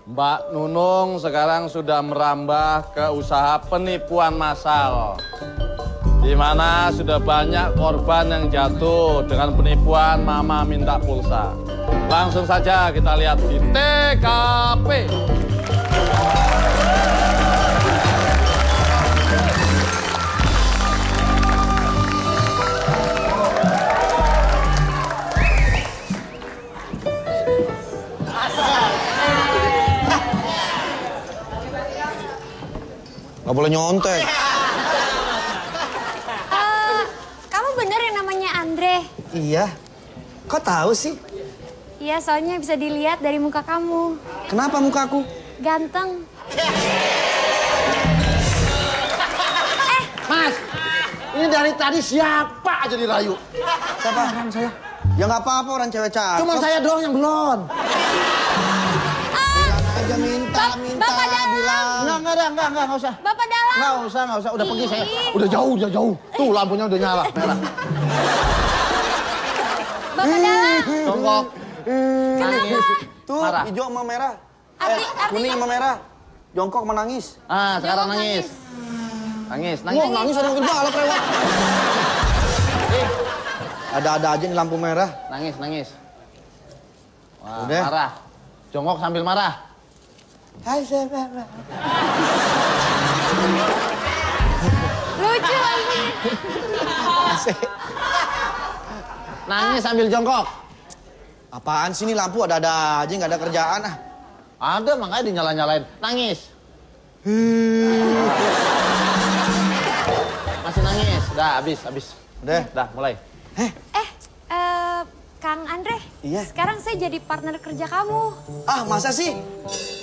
Mbak Nunung sekarang sudah merambah ke usaha penipuan massal. Di mana sudah banyak korban yang jatuh dengan penipuan mama minta pulsa. Langsung saja kita lihat di TKP. Gak boleh nyontek. Kamu bener yang namanya Andre? Iya. Kok tahu sih? Iya, soalnya bisa dilihat dari muka kamu. Kenapa mukaku? Ganteng. Mas, ini dari tadi siapa aja dirayu? Siapa? Orang saya. Ya nggak apa-apa orang cewek cakep. Cuma saya doang yang belum. Aja minta, Bapak dalam. bilang. Enggak usah. Bapak dalam. Nggak usah. Udah pergi saya. Udah jauh. Tuh lampunya udah nyala, merah. Bapak dalam. Jongkok. Kenapa? Tuh, Marah. hijau sama merah. Artinya- Kuning sama merah. Jongkok menangis. Ah, sekarang Jongkok nangis. Nangis. Wah, nangis orang berbalap lewat. Ada-ada aja nih lampu merah. Nangis. Wah, Udah. marah. Jongkok sambil marah. Hai, saya. Lucu lampunya. Nangis sambil jongkok. Apaan sih ini lampu ada-ada aja nggak ada kerjaan ah. Ada, makanya dinyala-nyalain. Nangis. Masih nangis. Udah, habis. Udah, mulai. Kang Andre. Iya. Sekarang saya jadi partner kerja kamu. Ah, masa sih?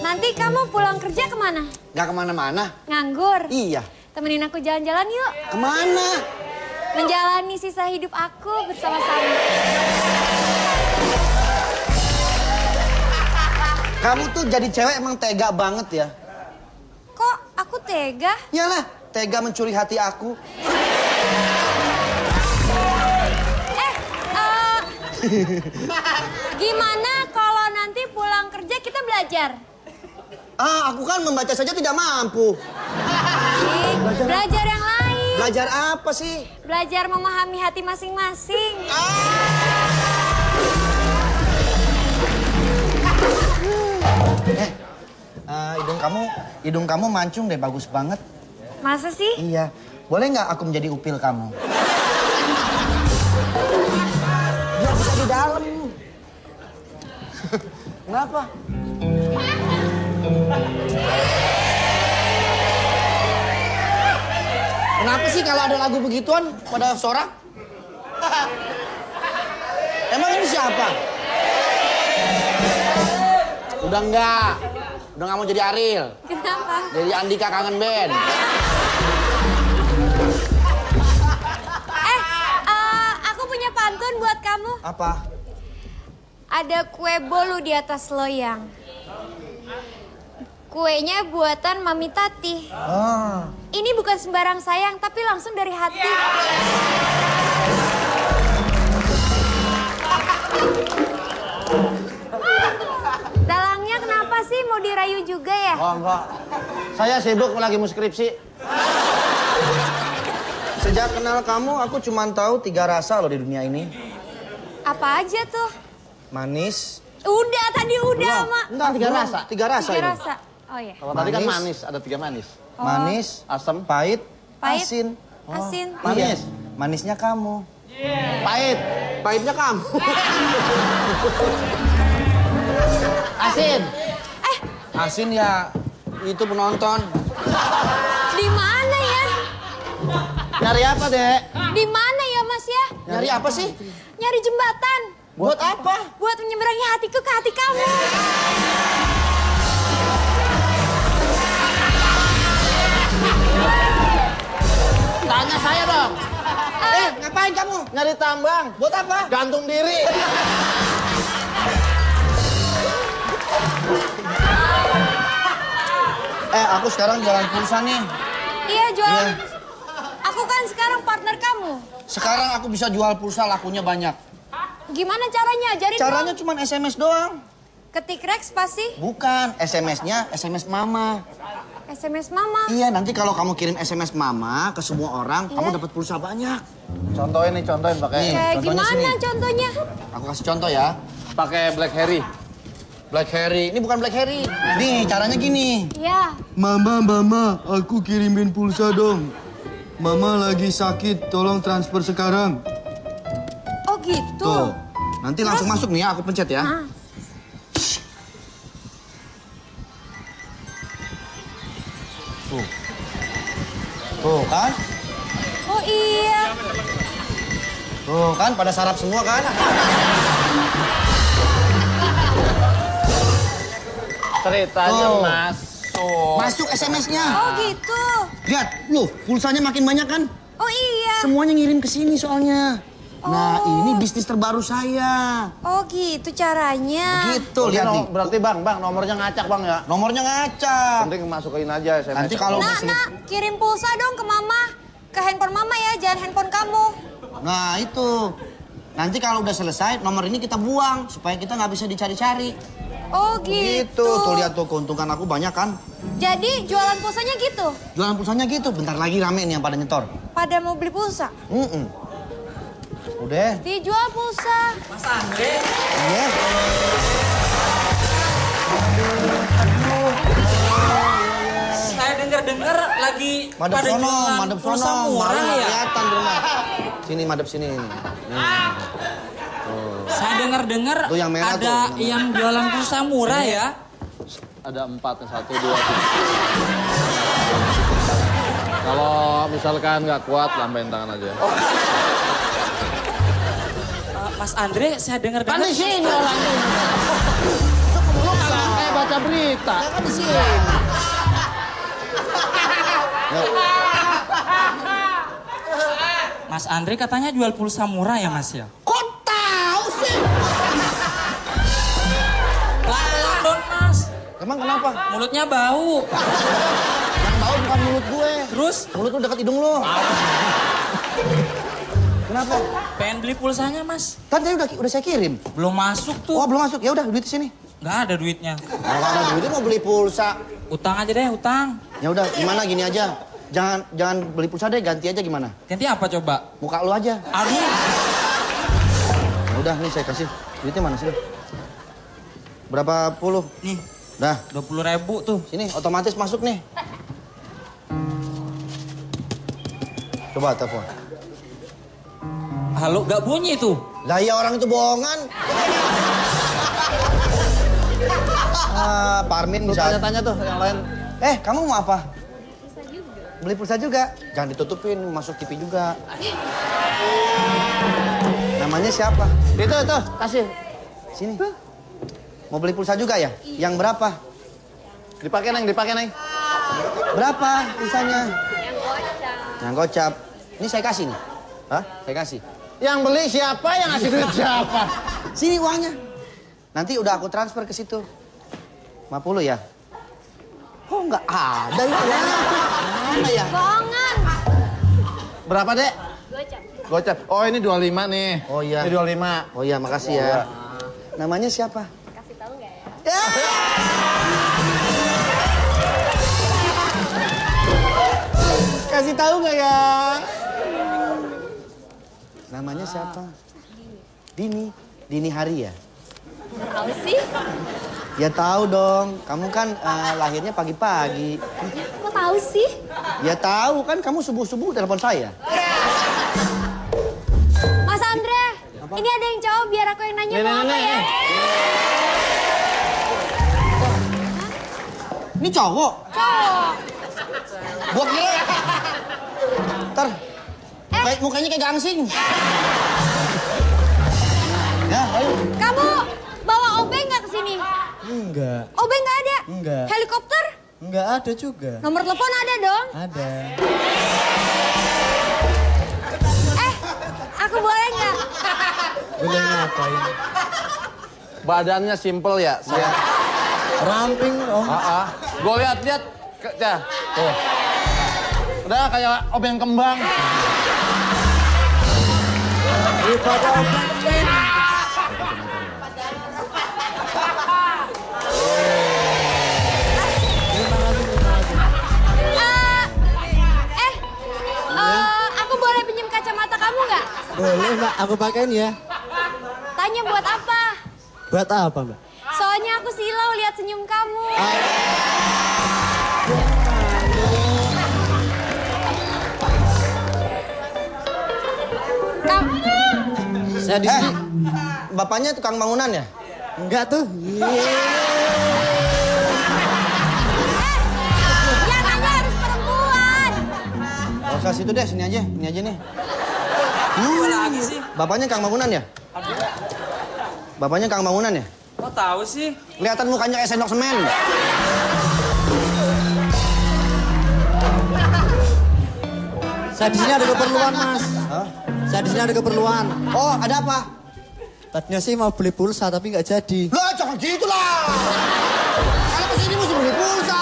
Nanti kamu pulang kerja kemana? Nggak kemana-mana. Nganggur. Iya. Temenin aku jalan-jalan yuk. Kemana? Menjalani sisa hidup aku bersama-sama. Kamu tuh jadi cewek emang tega banget ya. Kok aku tega? Iyalah, tega mencuri hati aku. Gimana kalau nanti pulang kerja kita belajar? Ah, aku kan membaca saja tidak mampu. Belajar yang lain. Belajar apa sih? Belajar memahami hati masing-masing. Hidung kamu mancung deh, bagus banget. Masa sih? Iya. Boleh nggak aku menjadi upil kamu? Dia bisa di dalam. Kenapa? Kenapa sih kalau ada lagu begituan pada sorak? Emang ini siapa? Udah nggak mau jadi Ariel. Kenapa? Jadi Andika Kangen Band. Aku punya pantun buat kamu. Apa? Ada kue bolu di atas loyang. Kuenya buatan Mami Tati. Ini bukan sembarang sayang, tapi langsung dari hati. Dalangnya kenapa sih? Mau dirayu juga ya? Oh, enggak. Saya sibuk lagi mau skripsi. Sejak kenal kamu, aku cuma tahu 3 rasa loh di dunia ini. Apa aja tuh? Manis. Udah, tadi udah, Mak. Enggak, 3 rasa. 3 rasa 3 ini. rasa. Oh iya. Kalau tadi kan Manis. manis, ada 3 manis. Manis, Asam, pahit, Pahit. asin. Asin. Manis. Manisnya kamu. pahit, Pahitnya kamu. asin. Asin ya itu penonton. Di mana ya? Nyari apa, Dek? Di mana ya, Mas ya? Nyari apa sih? Nyari jembatan. Buat apa? Buat menyeberangi hatiku ke hati kamu. Tanya saya dong. Ngapain kamu? Nyari tambang. Buat apa? Gantung diri. Aku sekarang jualan pulsa nih. Iya, jualan. Iya. Aku kan sekarang partner kamu. Sekarang aku bisa jual pulsa, lakunya banyak. Gimana caranya? Ajarin Caranya dong. cuma SMS doang. Ketik Rex pasti. Bukan, SMS-nya SMS mama. SMS mama. Iya, nanti kalau kamu kirim SMS mama ke semua orang, kamu dapat pulsa banyak. Contohin pakai. Kayak gimana contohnya? Aku kasih contoh ya. Pakai BlackBerry. BlackBerry, ini bukan BlackBerry. Nih, caranya gini. Iya. Mama, aku kirimin pulsa dong. Mama lagi sakit, tolong transfer sekarang. Oh gitu. Tuh, nanti langsung masuk nih ya, aku pencet ya. Tuh kan? Oh iya. Tuh kan, pada sarap semua kan? Ceritanya Oh. masuk. Masuk SMS-nya. Oh gitu. Lihat, loh, pulsanya makin banyak kan? Oh iya. Semuanya ngirim ke sini soalnya. Nah, ini bisnis terbaru saya. Oh gitu caranya. Begitu, lihat nih. Berarti bang, nomornya ngacak bang ya? Nomornya ngacak. Penting masukin aja SMS. Nanti kalau Nak, kirim pulsa dong ke mama. Ke handphone mama ya, jangan handphone kamu. Nah, itu. Nanti kalau udah selesai, nomor ini kita buang. Supaya kita nggak bisa dicari-cari. Oh gitu. Gitu. Tuh, lihat tuh, keuntungan aku banyak kan? Jadi jualan pulsanya gitu? Jualan pulsanya gitu. Bentar lagi rame nih yang pada nyetor. Pada mau beli pulsa? Udah. Dijual pulsa. Mas Andre. Iya. Saya dengar lagi Madep pada sono, jualan madep pulsa sono. murah Malu nggak ya. kelihatan di rumah. Sini, madep sini. Saya dengar Tuh yang merah ada tuh. yang jualan pulsa murah ya. Ada 4, 1, 2, 3. Kalau misalkan nggak kuat, lambain tangan aja. Mas Andre, saya dengar Kan di sini orangnya. Lu kan kayak baca berita. Kan di sini. Mas Andre katanya jual pulsa murah ya Mas ya? Kok tahu sih? Pelan-pelan dong Mas. Emang kenapa? Mulutnya bau. Yang tahu bukan mulut gue. Terus? Mulut lu dekat hidung lu. Kenapa? Pengen beli pulsanya Mas. Kan tadi udah saya kirim. Belum masuk tuh. Oh, belum masuk. Ya udah, duit di sini. Nggak ada duitnya. Kalau nggak ada duitnya mau beli pulsa. Utang aja deh, utang. Ya udah, gimana gini aja. Jangan beli pulsa deh, ganti aja gimana? Ganti apa coba? Muka lu aja. Aduh. Ya udah, nih saya kasih. Duitnya mana sini? Berapa puluh? Nih. Dah. 20.000 tuh. Sini, otomatis masuk nih. Coba telepon. Halo, nggak bunyi tuh. Lah ya orang itu bohongan. Parmin bisa. Tanya-tanya tuh yang lain. Kamu mau apa? Beli pulsa juga. Jangan ditutupin, masuk TV juga. Namanya siapa? Itu, kasih. Sini. Mau beli pulsa juga ya? Yang berapa? Dipakai, Neng. Berapa pulsanya? Yang gocap. Ini saya kasih nih. Hah? Saya kasih. Yang beli siapa, yang ngasih duit siapa? Sini uangnya. Nanti udah aku transfer ke situ. 50 ya? Oh, nggak ada itu. Mana ya? Bohongan. Berapa, Dek? Gocap. Oh, ini 25 nih. Oh iya. Ini 25. Oh iya, makasih ya. Namanya siapa? Kasih tahu nggak ya? Kasih tahu nggak ya? Namanya siapa? Dini. Dini Hari ya? Tahu sih. Ya tahu dong. Kamu kan lahirnya pagi-pagi. Kok tahu sih? Ya tahu kan kamu subuh-subuh telepon saya. Mas Andre, ini ada yang cowok biar aku yang nanya mau apa ya? Ini cowok? Cowok. Gua kira. Ntar, mukanya kayak gangsing. Ya, ayo. Kamu bawa obeng nggak ke sini? Enggak. Obeng nggak ada? Enggak. Helikopter? Enggak ada juga. Nomor telepon ada dong? Ada. Aku boleh nggak? Boleh ngapain? Badannya simple ya? Saya ramping om. Gue lihat Cah. Tuh. Udah kayak obeng kembang. Daripada obeng. aku pakein ya. Tanya buat apa? Buat apa, Mbak? Soalnya aku silau lihat senyum kamu. Saya di sini. Bapaknya tukang bangunan ya? Enggak tuh. Yang nanya harus perempuan. Gak usah situ deh, sini aja nih. Apa lagi sih? Bapaknya kang bangunan ya? Bapaknya kang bangunan ya? Kok tahu sih? Kelihatan mukanya kayak sendok semen. Saya di sini ada keperluan, Mas. Hah? Saya di sini ada keperluan. Oh, ada apa? Tadinya sih mau beli pulsa tapi nggak jadi. Lah, jangan gitu lah. Kalau kesini mesti beli pulsa.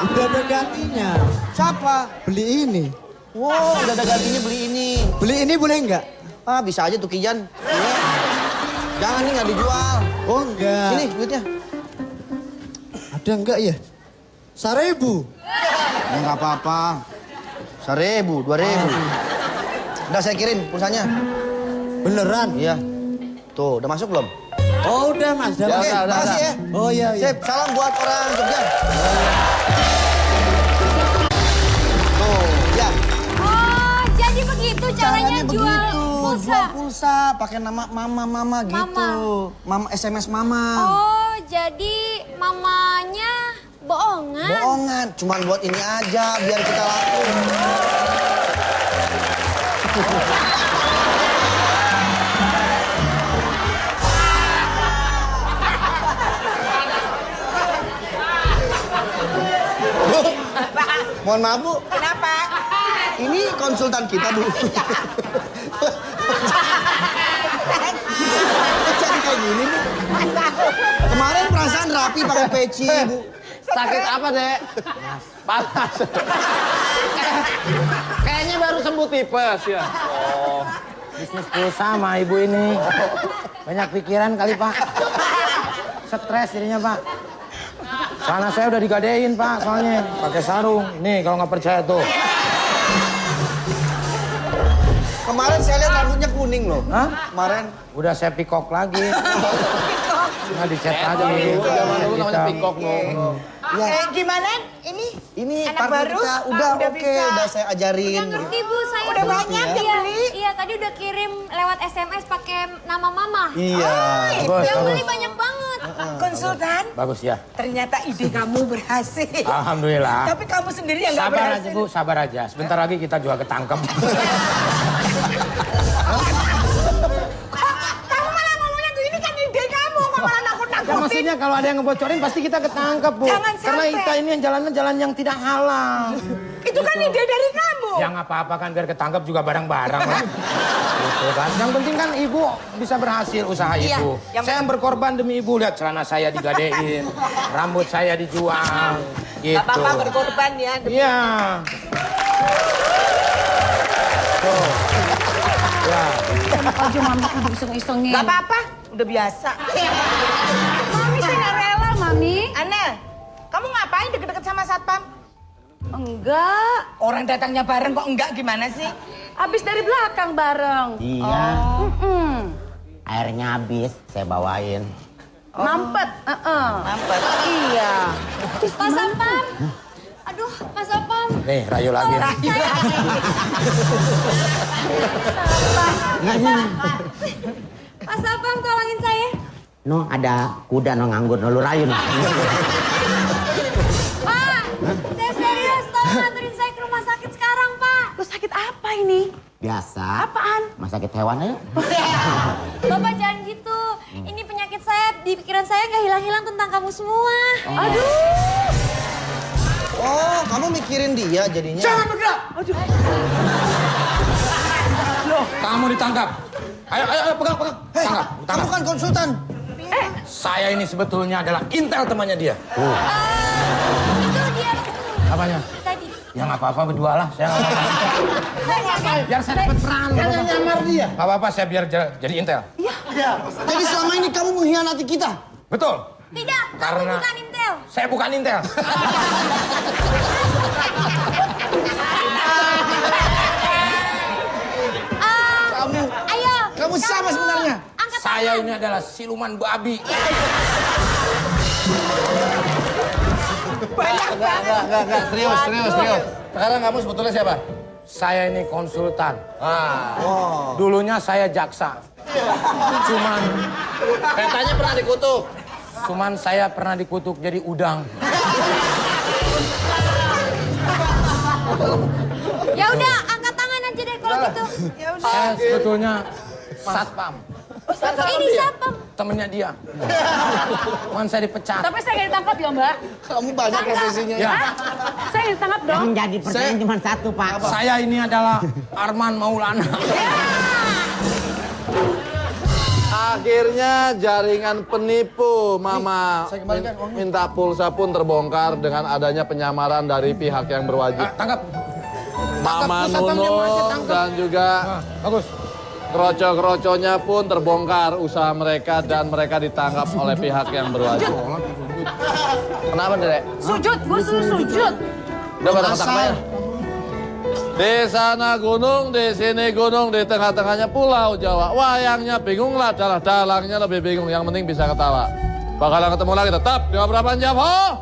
Udah ada gantinya. Siapa? Beli ini. Wow, udah ada gantinya beli ini. Beli ini boleh nggak? Ah, bisa aja tuh Kijan. Ini. Jangan nih, nggak dijual. Oh, enggak. Sini, duitnya. Ada enggak ya? 1.000. Ya, nggak apa-apa. 1.000, 2.000. Udah saya kirim pulsanya. Beneran? Iya. Tuh, udah masuk belum? Oh, udah, Mas. Udah, Ya, Mas. oke, makasih ya. Oh, iya, iya. Sip, salam buat orang Jogja. Tuh, ya. Oh, jadi begitu caranya jual pulsa. Jual pulsa, pakai nama mama gitu. Mama SMS mama. Oh, jadi mamanya bohongan. Bohongan, cuman buat ini aja biar kita laku. Bu, mohon maaf Bu. Kenapa? Ini konsultan kita Bu. Jadi kayak gini Bu. Kemarin perasaan rapi pakai peci Bu. Sakit apa, Dek? Panas. Kayaknya baru sembuh tipes ya. Oh. Bisnis pulsa sama ibu ini. Banyak pikiran kali, Pak. Stres dirinya, Pak. Sana saya udah digadein, Pak, soalnya. Pakai sarung. Nih, kalau nggak percaya tuh. Kemarin saya lihat rambutnya kuning loh. Hah? Kemarin. Udah saya pikok lagi. Nggak dicat aja nih. Zaman dulu namanya pikok loh. Ya. Gimana? Ini anak partner baru? kita udah Udah oke, bisa. udah saya ajarin. Udah ngerti Bu, saya Udah Bu. banyak yang Iya, beli? Iya, tadi udah kirim lewat SMS pakai nama mama. Iya. Yang beli banyak banget. Konsultan, Bagus ya. ternyata ide kamu berhasil. Alhamdulillah. Tapi kamu sendiri yang nggak Sabar berhasil. aja, Bu. Sabar aja. Sebentar lagi kita juga ketangkep. Kamu malah ngomongnya tuh, ini kan ide kamu. Kok malah Ya, nakut-nakutin? maksudnya kalau ada yang ngebocorin pasti kita ketangkep, Bu. Jangan Karena sampai. kita ini yang jalannya jalan yang tidak halal. Itu kan ide dari kamu. Ya nggak apa-apa kan, biar ketangkep juga barang-barang lah. Gitu kan. Yang penting kan ibu bisa berhasil usaha Iya, ibu. Saya yang berkorban demi ibu. Lihat celana saya digadein, rambut saya dijual. Gitu. Gak apa-apa berkorban ya. Iya. Tuh. Ya. Aja mama kudu iseng-isengin. Gak apa-apa, udah biasa. Mami sih nggak rela, Mami. Anel, kamu ngapain deket-deket sama satpam? Enggak. Orang datangnya bareng kok enggak, gimana sih? Abis dari belakang bareng. Iya. Mm-mm. Airnya habis, saya bawain. Mampet. Mampet. Iya. Pak Sapam. Aduh, Pak Sapam. Nih, rayu lagi. Pak Sapam, tolongin saya. No, ada kuda no nganggur no lu rayu no. Pak, saya serius. Tolong anterin saya ke rumah sakit sekarang, Pak. Lu sakit apa ini? Biasa. Apaan? Rumah sakit hewan aja. Bapak jangan gitu. Ini penyakit saya, di pikiran saya nggak hilang-hilang tentang kamu semua. Aduh. Oh, kamu mikirin dia jadinya. Jangan bergerak. Loh, kamu ditangkap. Ayo, pegang. Tangkap. Kamu kan konsultan. Saya ini sebetulnya adalah intel temannya dia. Itu dia. Apanya? Tadi. Ya nggak apa-apa, berdua lah. Saya nggak apa-apa. Biar saya dapat peran. Kan yang nyamar dia. Nggak apa-apa, saya biar jadi intel. Jadi selama ini kamu mengkhianati kita. Betul. Tidak, Karena- kamu bukan intel. Saya bukan intel. Kamu. Ayo. Kamu Saya ini adalah siluman babi. Enggak, serius. Sekarang kamu sebetulnya siapa? Saya ini konsultan. Dulunya saya jaksa. Cuman Katanya pernah dikutuk. Cuman saya pernah dikutuk jadi udang. Ya udah, angkat tangan aja deh kalau gitu. Ya udah. Saya sebetulnya satpam. Ini siapa? Temennya dia. Cuman saya dipecat. Tapi saya nggak ditangkap ya Mbak. Kamu banyak profesinya. Ya. Saya nggak ditangkap dong. Yang jadi pertanyaan cuma satu, Pak. Saya ini adalah Arman Maulana. Akhirnya jaringan penipu Mama minta pulsa pun terbongkar dengan adanya penyamaran dari pihak yang berwajib. Tangkap. Mama Nunung dan juga bagus. Kroco-kroconya pun terbongkar usaha mereka dan mereka ditangkap oleh pihak yang berwajib. Kenapa, Dek? Sujud, gue suruh sujud. Udah pada ketangkap ya? Di sana gunung, di sini gunung, di tengah-tengahnya pulau Jawa. Wayangnya bingung lah, dalangnya lebih bingung. Yang penting bisa ketawa. Bakalan ketemu lagi tetap di Opera Panjava.